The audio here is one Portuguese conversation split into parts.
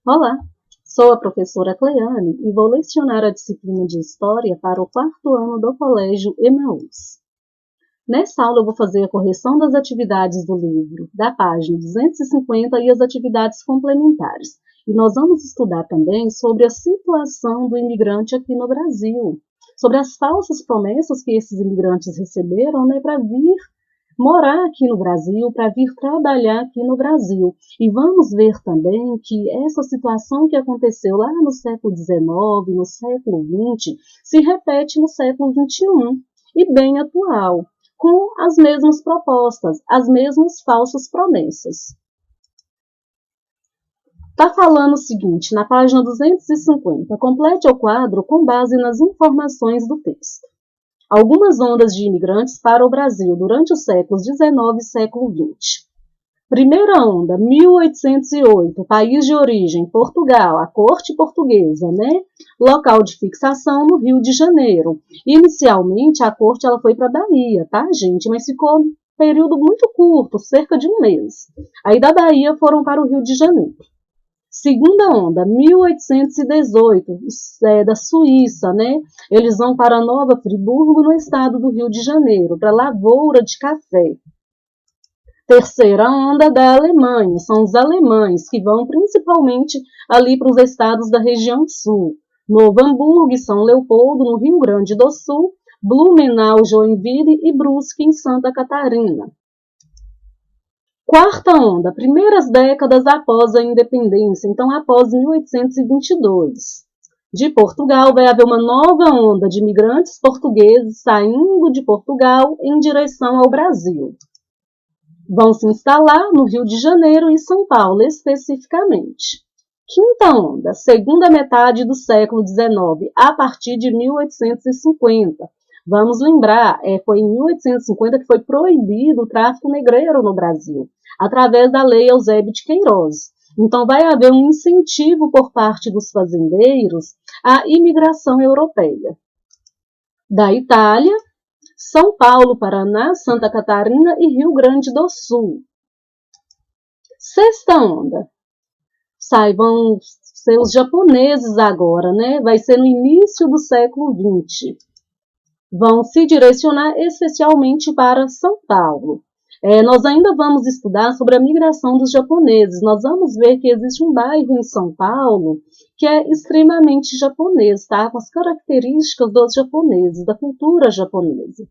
Olá, sou a professora Cleane e vou lecionar a disciplina de História para o quarto ano do Colégio Emaús. Nesta aula eu vou fazer a correção das atividades do livro, da página 250 e as atividades complementares. E nós vamos estudar também sobre a situação do imigrante aqui no Brasil, sobre as falsas promessas que esses imigrantes receberam, para vir morar aqui no Brasil, para vir trabalhar aqui no Brasil. E vamos ver também que essa situação que aconteceu lá no século XIX, no século XX, se repete no século XXI, e bem atual, com as mesmas propostas, as mesmas falsas promessas. Está falando o seguinte, na página 250, complete o quadro com base nas informações do texto. Algumas ondas de imigrantes para o Brasil durante os séculos XIX e século XX. Primeira onda, 1808, país de origem, Portugal, a corte portuguesa, Local de fixação no Rio de Janeiro. Inicialmente, a corte ela foi para a Bahia, tá, gente? Mas ficou um período muito curto, cerca de um mês. Aí da Bahia foram para o Rio de Janeiro. Segunda onda, 1818, da Suíça, Eles vão para Nova Friburgo, no estado do Rio de Janeiro, para lavoura de café. Terceira onda da Alemanha, são os alemães, que vão principalmente ali para os estados da região sul. Novo Hamburgo e São Leopoldo, no Rio Grande do Sul, Blumenau, Joinville e Brusque, em Santa Catarina. Quarta onda, primeiras décadas após a independência, então após 1822. De Portugal vai haver uma nova onda de imigrantes portugueses saindo de Portugal em direção ao Brasil. Vão se instalar no Rio de Janeiro e São Paulo, especificamente. Quinta onda, segunda metade do século XIX, a partir de 1850. Vamos lembrar, foi em 1850 que foi proibido o tráfico negreiro no Brasil, através da Lei Eusébio de Queiroz. Então, vai haver um incentivo por parte dos fazendeiros à imigração europeia. Da Itália, São Paulo, Paraná, Santa Catarina e Rio Grande do Sul. Sexta onda. Vão ser os japoneses agora, Vai ser no início do século XX. Vão se direcionar especialmente para São Paulo. Nós ainda vamos estudar sobre a migração dos japoneses. Nós vamos ver que existe um bairro em São Paulo que é extremamente japonês, tá? Com as características dos japoneses, da cultura japonesa.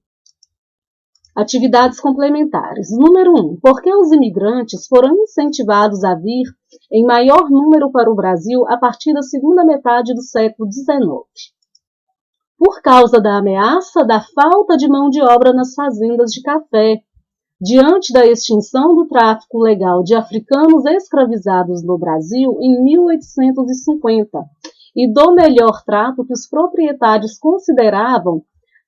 Atividades complementares. Número 1. Por que os imigrantes foram incentivados a vir em maior número para o Brasil a partir da segunda metade do século XIX? Por causa da ameaça da falta de mão de obra nas fazendas de café, diante da extinção do tráfico legal de africanos escravizados no Brasil em 1850 e do melhor trato que os proprietários consideravam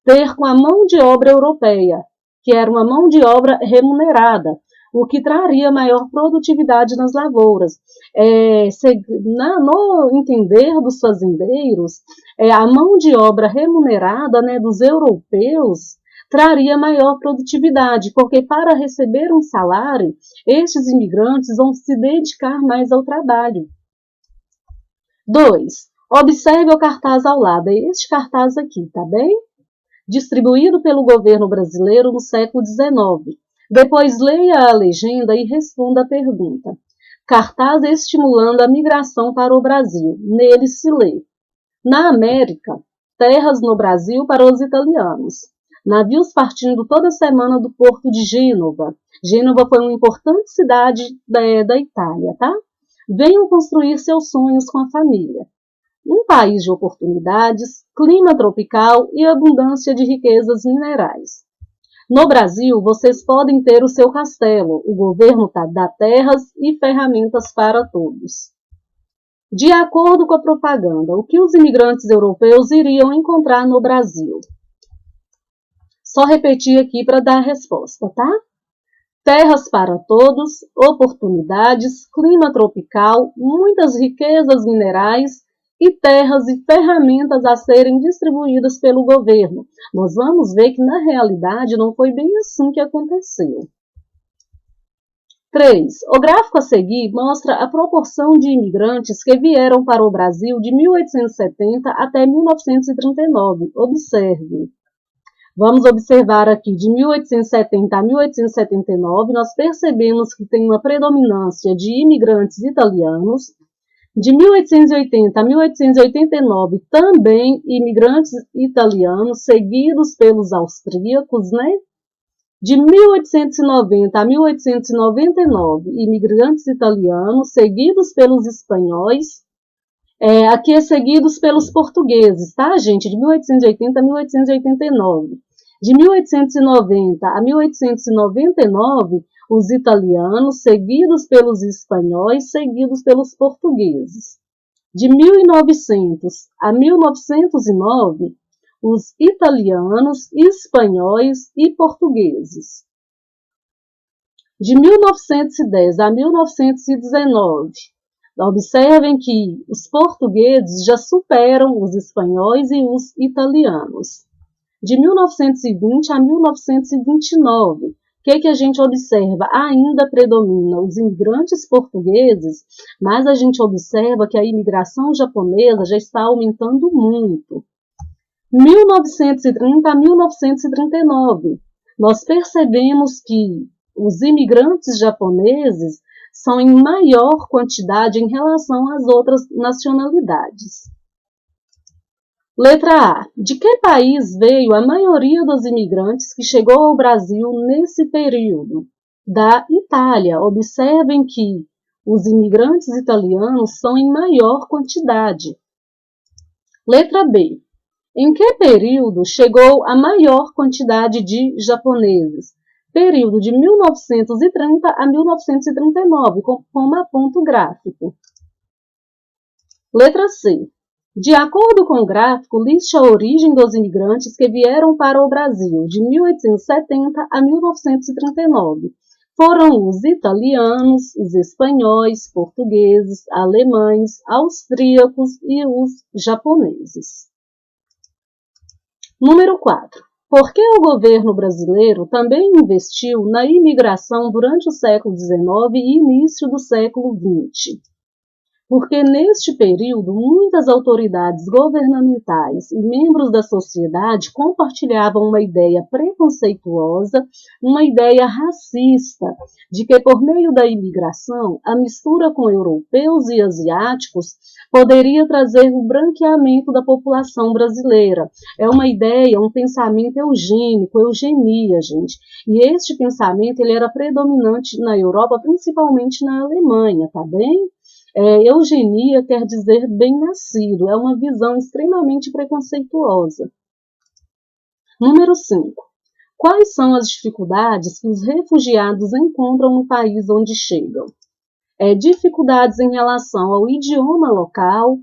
ter com a mão de obra europeia, que era uma mão de obra remunerada, o que traria maior produtividade nas lavouras. No entender dos fazendeiros, a mão de obra remunerada dos europeus traria maior produtividade, porque para receber um salário, estes imigrantes vão se dedicar mais ao trabalho. 2. Observe o cartaz ao lado, é este cartaz aqui, tá bem? Distribuído pelo governo brasileiro no século XIX. Depois leia a legenda e responda a pergunta. Cartaz estimulando a migração para o Brasil. Nele se lê: na América, terras no Brasil para os italianos. Navios partindo toda semana do porto de Gênova. Gênova foi uma importante cidade da Itália, tá? Venham construir seus sonhos com a família. Um país de oportunidades, clima tropical e abundância de riquezas minerais. No Brasil, vocês podem ter o seu castelo. O governo dá terras e ferramentas para todos. De acordo com a propaganda, o que os imigrantes europeus iriam encontrar no Brasil? Só repetir aqui para dar a resposta, tá? Terras para todos, oportunidades, clima tropical, muitas riquezas minerais e terras e ferramentas a serem distribuídas pelo governo. Nós vamos ver que, na realidade, não foi bem assim que aconteceu. 3. O gráfico a seguir mostra a proporção de imigrantes que vieram para o Brasil de 1870 até 1939. Observe. Vamos observar aqui, de 1870 a 1879, nós percebemos que tem uma predominância de imigrantes italianos. De 1880 a 1889, também imigrantes italianos, seguidos pelos austríacos, né? De 1890 a 1899, imigrantes italianos, seguidos pelos espanhóis. Aqui é seguidos pelos portugueses, tá, gente? De 1880 a 1889. De 1890 a 1899, os italianos, seguidos pelos espanhóis, seguidos pelos portugueses. De 1900 a 1909, os italianos, espanhóis e portugueses. De 1910 a 1919, observem que os portugueses já superam os espanhóis e os italianos. De 1920 a 1929, o que a gente observa? Ainda predomina os imigrantes portugueses, mas a gente observa que a imigração japonesa já está aumentando muito. 1930 a 1939, nós percebemos que os imigrantes japoneses são em maior quantidade em relação às outras nacionalidades. Letra A. De que país veio a maioria dos imigrantes que chegou ao Brasil nesse período? Da Itália. Observem que os imigrantes italianos são em maior quantidade. Letra B. Em que período chegou a maior quantidade de japoneses? Período de 1930 a 1939, como aponta o gráfico. Letra C. De acordo com o gráfico, liste a origem dos imigrantes que vieram para o Brasil de 1870 a 1939. Foram os italianos, os espanhóis, portugueses, alemães, austríacos e os japoneses. Número 4. Por que o governo brasileiro também investiu na imigração durante o século XIX e início do século XX? Porque neste período, muitas autoridades governamentais e membros da sociedade compartilhavam uma ideia preconceituosa, uma ideia racista, de que por meio da imigração, a mistura com europeus e asiáticos poderia trazer o branqueamento da população brasileira. É uma ideia, um pensamento eugênico, eugenia, gente. E este pensamento ele era predominante na Europa, principalmente na Alemanha, tá bem? Eugenia quer dizer bem-nascido, é uma visão extremamente preconceituosa. Número 5. Quais são as dificuldades que os refugiados encontram no país onde chegam? Dificuldades em relação ao idioma local,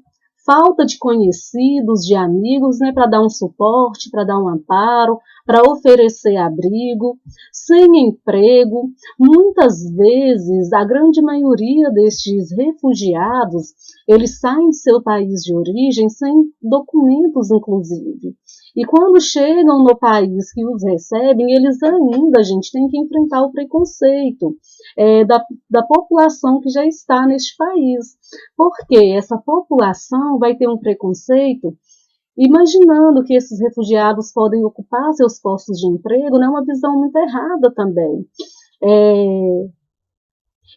falta de conhecidos, de amigos, né, para dar um suporte, para dar um amparo, para oferecer abrigo, sem emprego. Muitas vezes, a grande maioria destes refugiados, eles saem de seu país de origem sem documentos, inclusive. E quando chegam no país que os recebem, eles ainda, gente, têm que enfrentar o preconceito da população que já está neste país. Porque essa população vai ter um preconceito imaginando que esses refugiados podem ocupar seus postos de emprego, né? Uma visão muito errada também.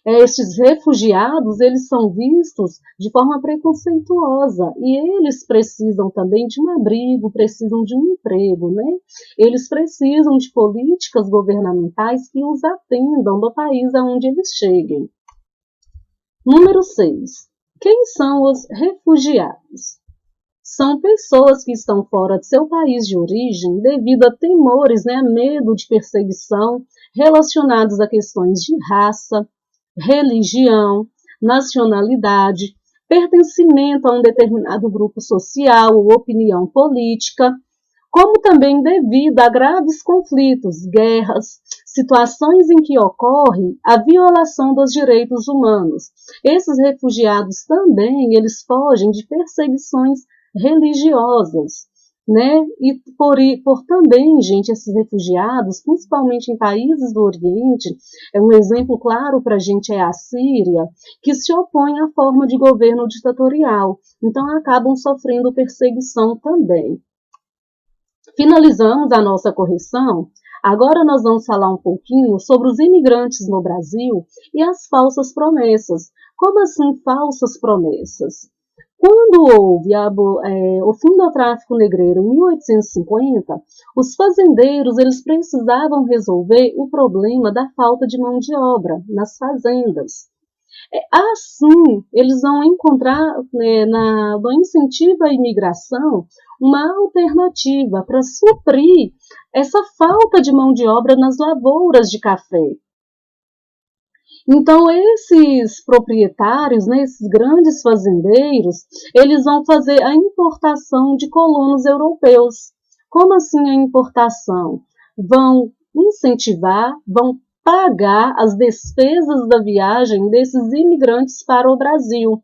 Esses refugiados, eles são vistos de forma preconceituosa e eles precisam também de um abrigo, precisam de um emprego, né? Eles precisam de políticas governamentais que os atendam no país aonde eles cheguem. Número 6. Quem são os refugiados? São pessoas que estão fora de seu país de origem devido a temores, né, a medo de perseguição relacionados a questões de raça, religião, nacionalidade, pertencimento a um determinado grupo social ou opinião política, como também devido a graves conflitos, guerras, situações em que ocorre a violação dos direitos humanos. Esses refugiados também, eles fogem de perseguições religiosas. né? E por também, gente, esses refugiados, principalmente em países do Oriente, um exemplo claro para a gente é a Síria, que se opõe à forma de governo ditatorial, então acabam sofrendo perseguição também. Finalizamos a nossa correção. Agora nós vamos falar um pouquinho sobre os imigrantes no Brasil e as falsas promessas. Como assim falsas promessas? Quando houve o fim do tráfico negreiro em 1850, os fazendeiros eles precisavam resolver o problema da falta de mão de obra nas fazendas. Assim, eles vão encontrar, né, no incentivo à imigração, uma alternativa para suprir essa falta de mão de obra nas lavouras de café. Então, esses proprietários, né, esses grandes fazendeiros, eles vão fazer a importação de colonos europeus. Como assim a importação? Vão incentivar, vão pagar as despesas da viagem desses imigrantes para o Brasil.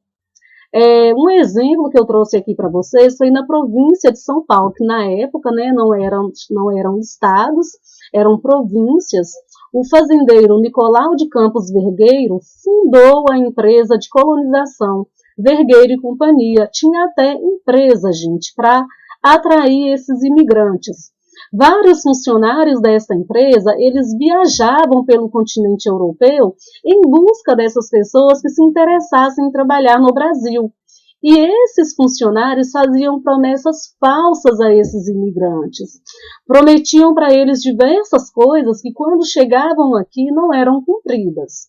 Um exemplo que eu trouxe aqui para vocês foi na província de São Paulo, que na época, né, não eram estados, eram províncias. O fazendeiro Nicolau de Campos Vergueiro fundou a empresa de colonização Vergueiro e Companhia. Tinha até empresa, gente, para atrair esses imigrantes. Vários funcionários dessa empresa, eles viajavam pelo continente europeu em busca dessas pessoas que se interessassem em trabalhar no Brasil. E esses funcionários faziam promessas falsas a esses imigrantes. Prometiam para eles diversas coisas que, quando chegavam aqui, não eram cumpridas.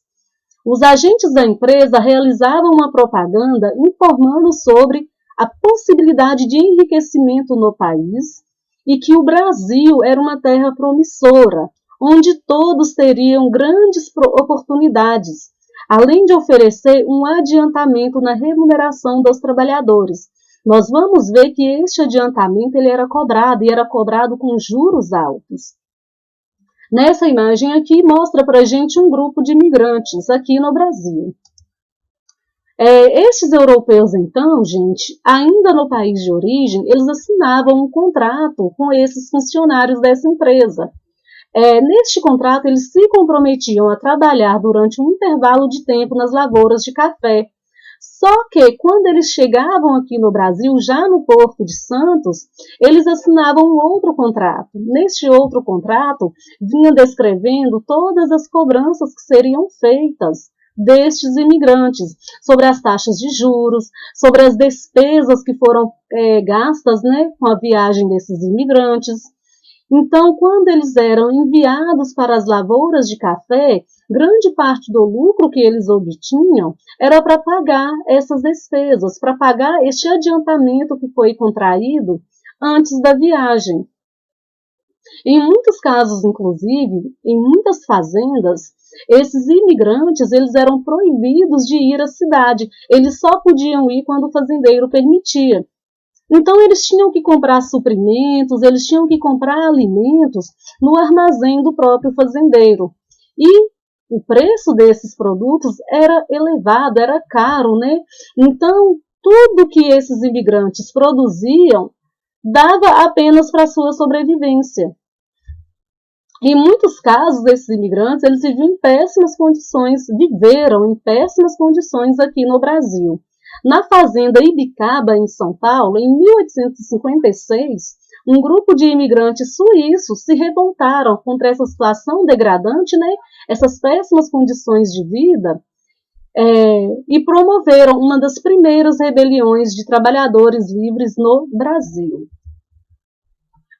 Os agentes da empresa realizavam uma propaganda informando sobre a possibilidade de enriquecimento no país e que o Brasil era uma terra promissora, onde todos teriam grandes oportunidades, além de oferecer um adiantamento na remuneração dos trabalhadores. Nós vamos ver que este adiantamento ele era cobrado, e era cobrado com juros altos. Nessa imagem aqui mostra para a gente um grupo de imigrantes aqui no Brasil. Estes europeus, então, gente, ainda no país de origem, eles assinavam um contrato com esses funcionários dessa empresa. Neste contrato, eles se comprometiam a trabalhar durante um intervalo de tempo nas lavouras de café. Só que, quando eles chegavam aqui no Brasil, já no Porto de Santos, eles assinavam um outro contrato. Neste outro contrato, vinha descrevendo todas as cobranças que seriam feitas destes imigrantes, sobre as taxas de juros, sobre as despesas que foram gastas, né, com a viagem desses imigrantes. Então, quando eles eram enviados para as lavouras de café, grande parte do lucro que eles obtinham era para pagar essas despesas, para pagar este adiantamento que foi contraído antes da viagem. Em muitos casos, inclusive, em muitas fazendas, esses imigrantes eles eram proibidos de ir à cidade. Eles só podiam ir quando o fazendeiro permitia. Então, eles tinham que comprar suprimentos, eles tinham que comprar alimentos no armazém do próprio fazendeiro. E o preço desses produtos era elevado, era caro, né? Então, tudo que esses imigrantes produziam dava apenas para a sua sobrevivência. Em muitos casos, esses imigrantes, eles viviam em péssimas condições, viveram em péssimas condições aqui no Brasil. Na fazenda Ibicaba, em São Paulo, em 1856, um grupo de imigrantes suíços se revoltaram contra essa situação degradante, né, essas péssimas condições de vida, e promoveram uma das primeiras rebeliões de trabalhadores livres no Brasil.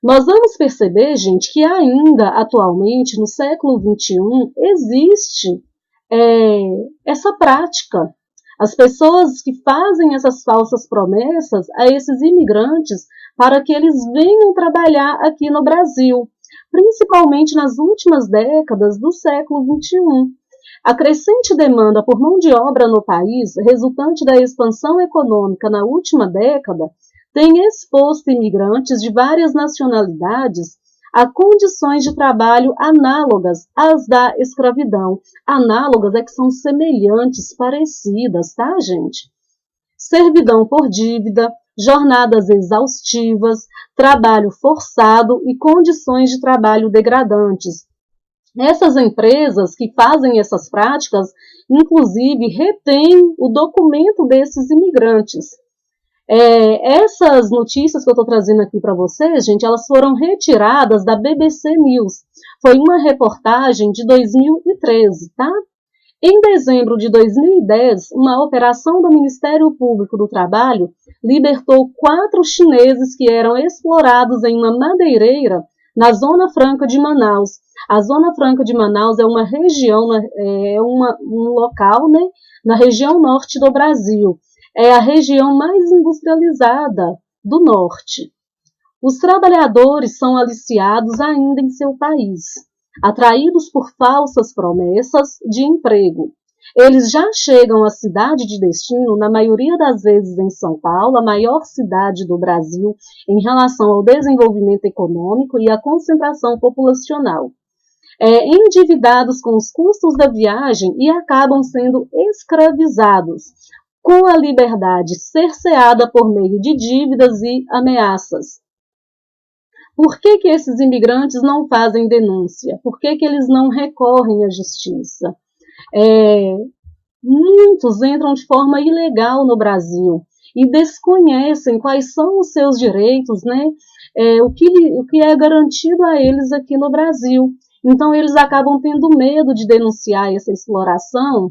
Nós vamos perceber, gente, que ainda atualmente, no século XXI, existe essa prática. As pessoas que fazem essas falsas promessas a esses imigrantes para que eles venham trabalhar aqui no Brasil, principalmente nas últimas décadas do século XXI. A crescente demanda por mão de obra no país, resultante da expansão econômica na última década, tem exposto imigrantes de várias nacionalidades a condições de trabalho análogas às da escravidão. Análogas é que são semelhantes, parecidas, tá, gente? Servidão por dívida, jornadas exaustivas, trabalho forçado e condições de trabalho degradantes. Essas empresas que fazem essas práticas, inclusive, retêm o documento desses imigrantes. Essas notícias que eu estou trazendo aqui para vocês, gente, elas foram retiradas da BBC News. Foi uma reportagem de 2013, tá? Em dezembro de 2010, uma operação do Ministério Público do Trabalho libertou 4 chineses que eram explorados em uma madeireira na Zona Franca de Manaus. A Zona Franca de Manaus é uma região, um local, né, na região norte do Brasil. É a região mais industrializada do norte. Os trabalhadores são aliciados ainda em seu país, atraídos por falsas promessas de emprego. Eles já chegam à cidade de destino, na maioria das vezes em São Paulo, a maior cidade do Brasil em relação ao desenvolvimento econômico e à concentração populacional. Endividados com os custos da viagem e acabam sendo escravizados, com a liberdade cerceada por meio de dívidas e ameaças. Por que esses imigrantes não fazem denúncia? Por que eles não recorrem à justiça? Muitos entram de forma ilegal no Brasil e desconhecem quais são os seus direitos, né? O que é garantido a eles aqui no Brasil. Então, eles acabam tendo medo de denunciar essa exploração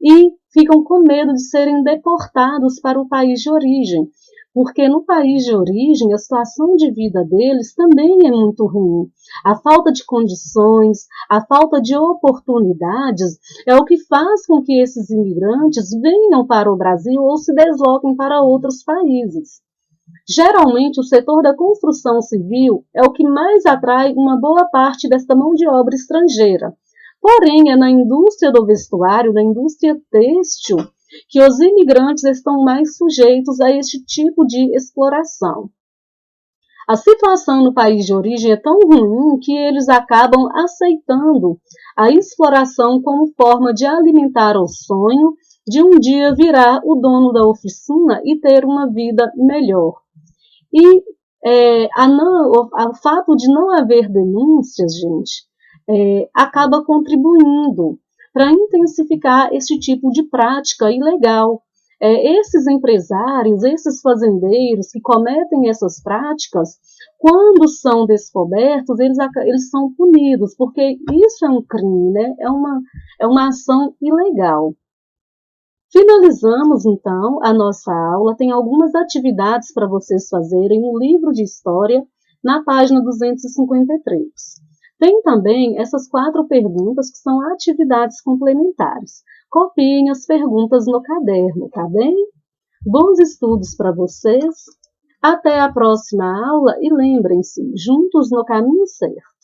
e ficam com medo de serem deportados para o país de origem, porque no país de origem a situação de vida deles também é muito ruim. A falta de condições, a falta de oportunidades é o que faz com que esses imigrantes venham para o Brasil ou se desloquem para outros países. Geralmente, o setor da construção civil é o que mais atrai uma boa parte desta mão de obra estrangeira. Porém, é na indústria do vestuário, na indústria têxtil, que os imigrantes estão mais sujeitos a este tipo de exploração. A situação no país de origem é tão ruim que eles acabam aceitando a exploração como forma de alimentar o sonho de um dia virar o dono da oficina e ter uma vida melhor. E o fato de não haver denúncias, gente, acaba contribuindo para intensificar esse tipo de prática ilegal. Esses empresários, esses fazendeiros que cometem essas práticas, quando são descobertos, eles são punidos, porque isso é um crime, né? É uma ação ilegal. Finalizamos, então, a nossa aula. Tem algumas atividades para vocês fazerem no livro de História, na página 253. Tem também essas 4 perguntas que são atividades complementares. Copiem as perguntas no caderno, tá bem? Bons estudos para vocês. Até a próxima aula e lembrem-se, juntos no caminho certo.